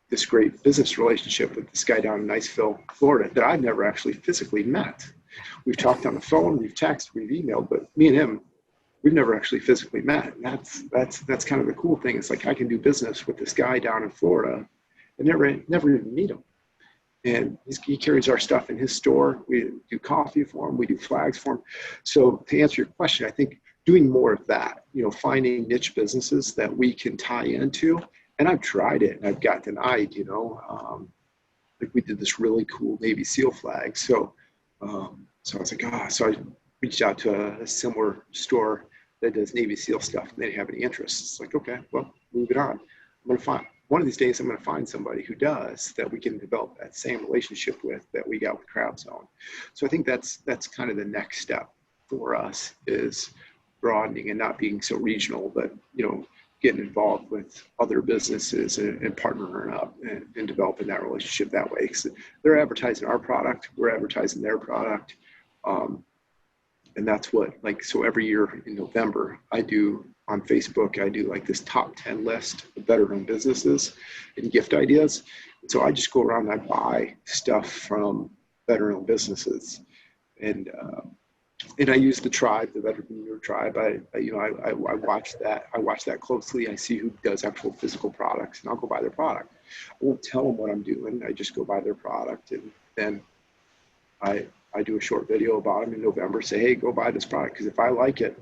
this great business relationship with this guy down in Niceville, Florida, that I've never actually physically met. We've talked on the phone, we've texted, we've emailed, but me and him, we've never actually physically met. And that's kind of the cool thing. It's like I can do business with this guy down in Florida and never even meet him. And he carries our stuff in his store. We do coffee for him. We do flags for him. So to answer your question, I think doing more of that, finding niche businesses that we can tie into. And I've tried it and I've got denied, like we did this really cool Navy SEAL flag. So I was like, so I reached out to a similar store that does Navy SEAL stuff, and they didn't have any interest. It's like, okay, well, move it on. I'm going to find one of these days, I'm going to find somebody who does, that we can develop that same relationship with that we got with Crab Zone. So I think that's kind of the next step for us, is broadening and not being so regional, but, getting involved with other businesses and partnering up and developing that relationship that way. Because they're advertising our product, we're advertising their product. And And that's what, like, so every year in November, I do on Facebook, I do like this top 10 list of better known businesses and gift ideas. And so I just go around and I buy stuff from better known businesses. And I use the tribe, the Veteran tribe. I watch that. I watch that closely. I see who does actual physical products, and I'll go buy their product. I won't tell them what I'm doing. I just go buy their product, and then I do a short video about them in November. Say, hey, go buy this product, because if I like it,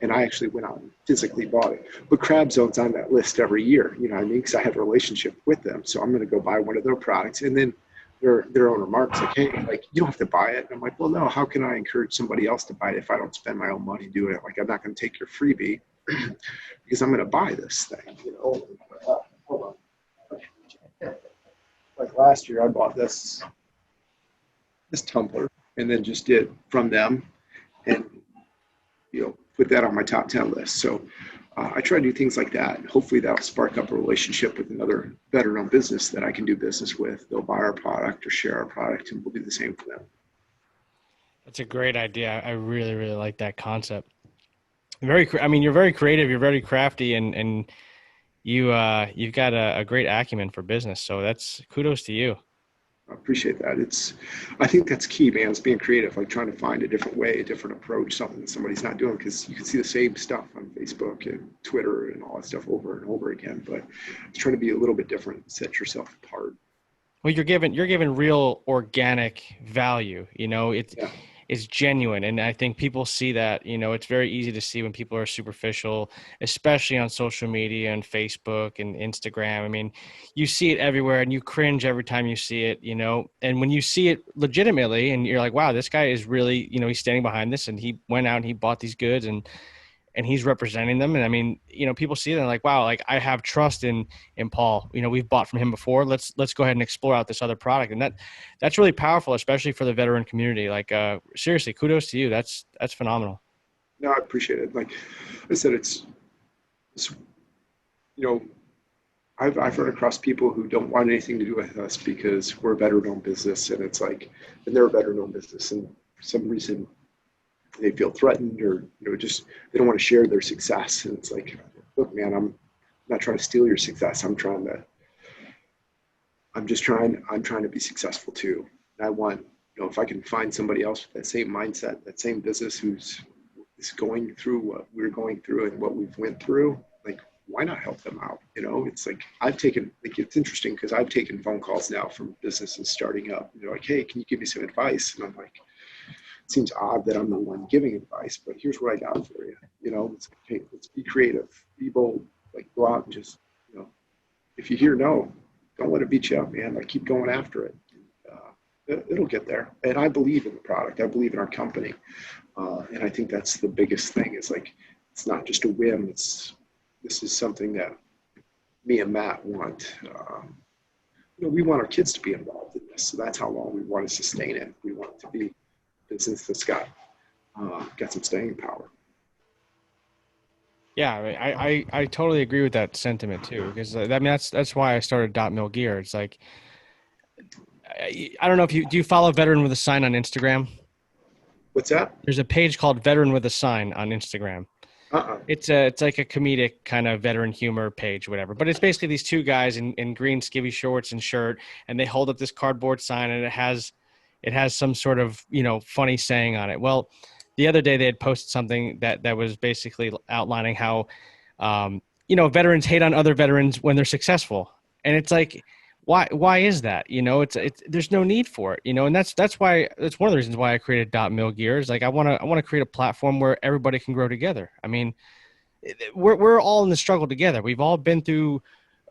and I actually went out and physically bought it. But Crab Zone's on that list every year. You know what I mean? Because I have a relationship with them, so I'm going to go buy one of their products, and then their own remarks like, hey, like, you don't have to buy it. And I'm like, well, no, how can I encourage somebody else to buy it if I don't spend my own money doing it? Like, I'm not going to take your freebie because I'm going to buy this thing, you know. Hold on. Like last year, I bought this tumbler and then just did from them and, you know, put that on my top 10 list. So I try to do things like that. And hopefully that'll spark up a relationship with another veteran-owned business that I can do business with. They'll buy our product or share our product, and we'll do the same for them. That's a great idea. I really, really like that concept. I mean, you're very creative. You're very crafty, and you've got a great acumen for business. So that's kudos to you. I appreciate that. I think that's key, man. It's being creative, like trying to find a different way, a different approach, something that somebody's not doing, because you can see the same stuff on Facebook and Twitter and all that stuff over and over again. But it's trying to be a little bit different, set yourself apart. Well, you're given real organic value. You know, it's genuine, and I think people see that. You know, it's very easy to see when people are superficial, especially on social media and Facebook and Instagram. I mean, you see it everywhere, and you cringe every time you see it. You know, and when you see it legitimately, and you're like, wow, this guy is really, you know, he's standing behind this, and he went out and he bought these goods, and he's representing them. And I mean, you know, people see that and like, wow, like I have trust in Paul. You know, we've bought from him before. Let's go ahead and explore out this other product. And that's really powerful, especially for the veteran community. Like, seriously, kudos to you. That's phenomenal. No, I appreciate it. Like I said, it's you know, I've run across people who don't want anything to do with us because we're a veteran-owned business, and it's like, and they're a veteran-owned business, and for some reason they feel threatened, or, you know, just they don't want to share their success. And it's like, look, man, I'm not trying to steal your success. I'm trying to be successful too. And I want, you know, if I can find somebody else with that same mindset, that same business who's is going through what we're going through and what we've went through, like, why not help them out? You know, it's like it's interesting because I've taken phone calls now from businesses starting up. They're like, hey, can you give me some advice? And I'm like, it seems odd that I'm the one giving advice, but here's what I got for you. You know, it's like, hey, let's be creative, be bold, like go out and just, you know, if you hear no, don't let it beat you up, man. Like keep going after it. It'll get there. And I believe in the product. I believe in our company. And I think that's the biggest thing is like, it's not just a whim. This is something that me and Matt want. You know, we want our kids to be involved in this. So that's how long we want to sustain it. We want it to be business that's got some staying power. Yeah, I totally agree with that sentiment too, because I mean that's why I started Dot Mill Gear. It's like I don't know if do you follow Veteran with a Sign on Instagram? What's that? There's a page called Veteran with a Sign on Instagram. It's like a comedic kind of veteran humor page, whatever. But it's basically these two guys in green skivvy shorts and shirt, and they hold up this cardboard sign, and it has some sort of, you know, funny saying on it. Well, the other day they had posted something that was basically outlining how, you know, veterans hate on other veterans when they're successful. And it's like, why is that? You know, it's there's no need for it, you know, and that's one of the reasons why I created Dot Mill Gear. Is like, I want to create a platform where everybody can grow together. I mean, we're all in the struggle together. We've all been through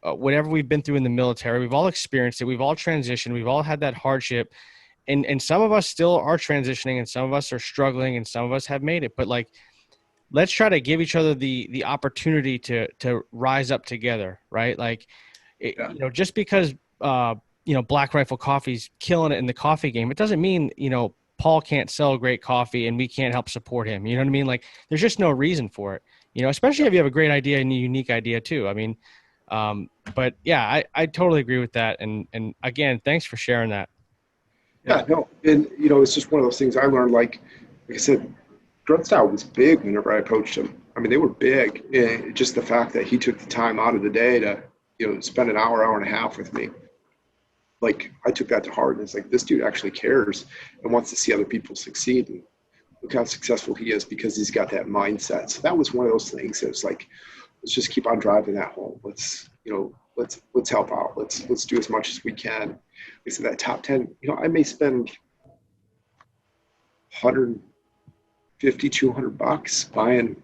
whatever we've been through in the military. We've all experienced it. We've all transitioned. We've all had that hardship. And some of us still are transitioning, and some of us are struggling, and some of us have made it. But like, let's try to give each other the opportunity to rise up together, right? Like, you know, just because you know, Black Rifle Coffee's killing it in the coffee game, it doesn't mean, you know, Paul can't sell great coffee and we can't help support him. You know what I mean? Like, there's just no reason for it. You know, especially if you have a great idea and a unique idea too. I mean, but yeah, I totally agree with that. And again, thanks for sharing that. Yeah, no, and you know, it's just one of those things I learned. Like I said, Grunt Style was big whenever I approached him. I mean, they were big. And just the fact that he took the time out of the day to, spend an hour, hour and a half with me. Like, I took that to heart. And it's like, this dude actually cares and wants to see other people succeed. And look how successful he is because he's got that mindset. So that was one of those things that was like, let's just keep on driving that home. Let's help out. Let's do as much as we can. Like I said, that top 10, I may spend 150, $200 buying,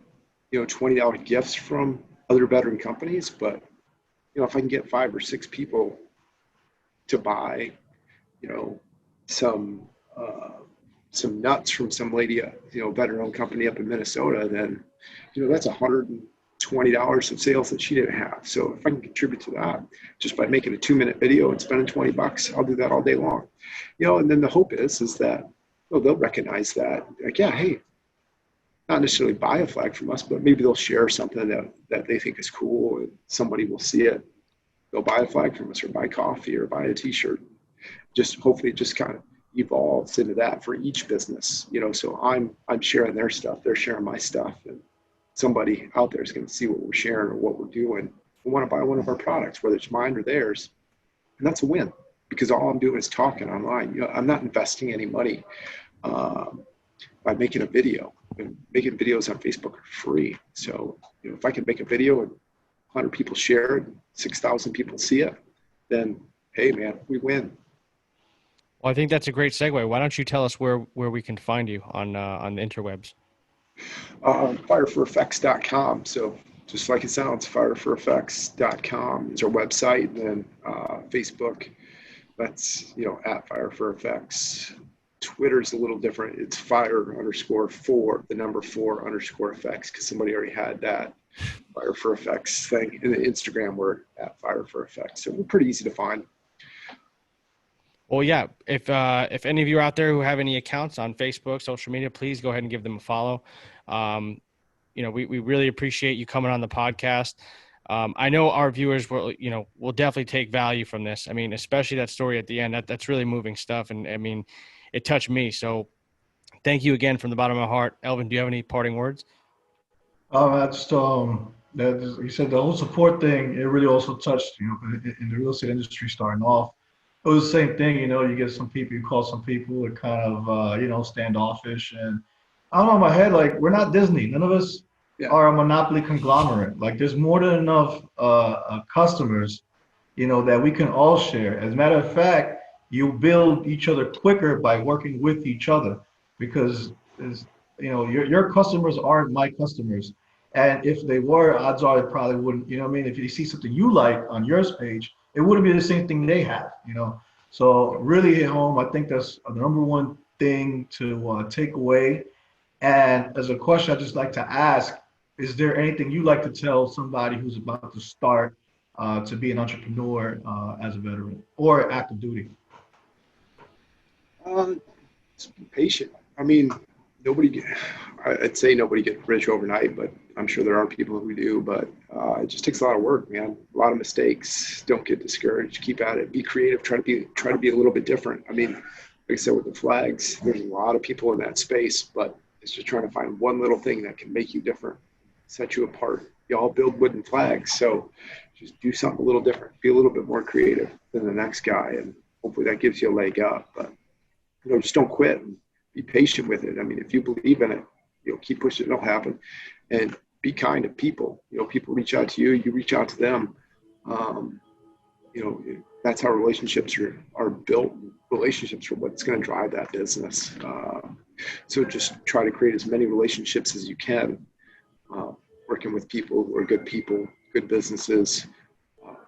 $20 gifts from other veteran companies. But, if I can get 5 or 6 people to buy, some nuts from some lady, veteran-owned company up in Minnesota, then, that's $120 of sales that she didn't have. So if I can contribute to that just by making a 2-minute video and spending $20, I'll do that all day long. And then the hope is that they'll recognize that, like, yeah, hey, not necessarily buy a flag from us, but maybe they'll share something that they think is cool and somebody will see it. They'll buy a flag from us or buy coffee or buy a t-shirt. Just hopefully it just kind of evolves into that for each business, so I'm sharing their stuff, they're sharing my stuff, and somebody out there is going to see what we're sharing or what we're doing and want to buy one of our products, whether it's mine or theirs. And that's a win because all I'm doing is talking online. I'm not investing any money by making a video, and making videos on Facebook are free. So, if I can make a video and 100 people share it, 6,000 people see it, then hey man, we win. Well, I think that's a great segue. Why don't you tell us where we can find you on the interwebs? FireForEffects.com. So just like it sounds, FireForEffects.com is our website. And then Facebook, that's, at Fire for Effects. Twitter's a little different. It's fire_4_effects, because somebody already had that Fire for Effects thing. And the Instagram, we're at Fire for Effects. So we're pretty easy to find. Well, yeah, if any of you out there who have any accounts on Facebook, social media, please go ahead and give them a follow. We really appreciate you coming on the podcast. I know our viewers will definitely take value from this. I mean, especially that story at the end, that's really moving stuff. And I mean, it touched me. So thank you again from the bottom of my heart. Elvin, do you have any parting words? That's that you said the whole support thing. It really also touched, in the real estate industry starting off. It was the same thing, you get some people, you call some people are kind of, standoffish. And I don't know, in my head, like, we're not Disney. None of us are a monopoly conglomerate. Like, there's more than enough customers, that we can all share. As a matter of fact, you build each other quicker by working with each other, because, your customers aren't my customers. And if they were, odds are they probably wouldn't, if you see something you like on yours page, it wouldn't be the same thing they have, So really hit home. I think that's the number one thing to take away. And as a question, I'd just like to ask, is there anything you'd like to tell somebody who's about to start to be an entrepreneur as a veteran or active duty? Just be patient. I mean, I'd say nobody gets rich overnight, but I'm sure there are people who do. But it just takes a lot of work, man. A lot of mistakes. Don't get discouraged. Keep at it. Be creative. Try to be a little bit different. I mean, like I said, with the flags, there's a lot of people in that space, but it's just trying to find one little thing that can make you different, set you apart. You all build wooden flags, so just do something a little different. Be a little bit more creative than the next guy, and hopefully that gives you a leg up. But just don't quit. And be patient with it. I mean, if you believe in it, keep pushing it, it'll happen. And be kind to people. People reach out to you, you reach out to them. That's how relationships are built. Relationships are what's going to drive that business. So just try to create as many relationships as you can, working with people who are good people, good businesses.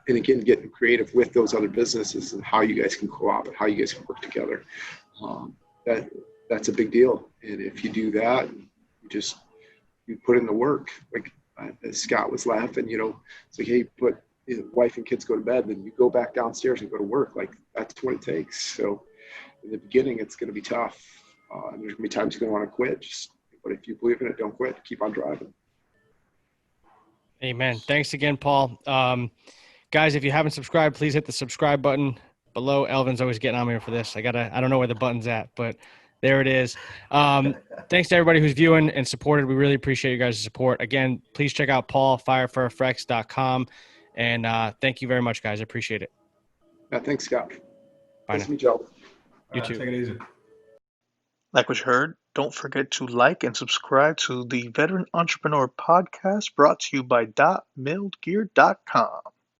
And again, getting creative with those other businesses and how you guys can co-op and how you guys can work together. That's a big deal. And if you do that, you put in the work. Like Scott was laughing, it's like, hey, put wife and kids go to bed, then you go back downstairs and go to work. Like, that's what it takes. So in the beginning, it's going to be tough. And there's going to be times you're going to want to quit. But if you believe in it, don't quit. Keep on driving. Amen. Thanks again, Paul. Guys, if you haven't subscribed, please hit the subscribe button below. Elvin's always getting on me for this. I don't know where the button's at, but There it is. Thanks to everybody who's viewing and supported. We really appreciate you guys' support. Again, please check out paulfireforeffects.com. And thank you very much, guys. I appreciate it. Yeah, thanks, Scott. Bye Nice now. to meet you. You too. Take it easy. Like what you heard, don't forget to like and subscribe to the Veteran Entrepreneur Podcast brought to you by .milledgear.com.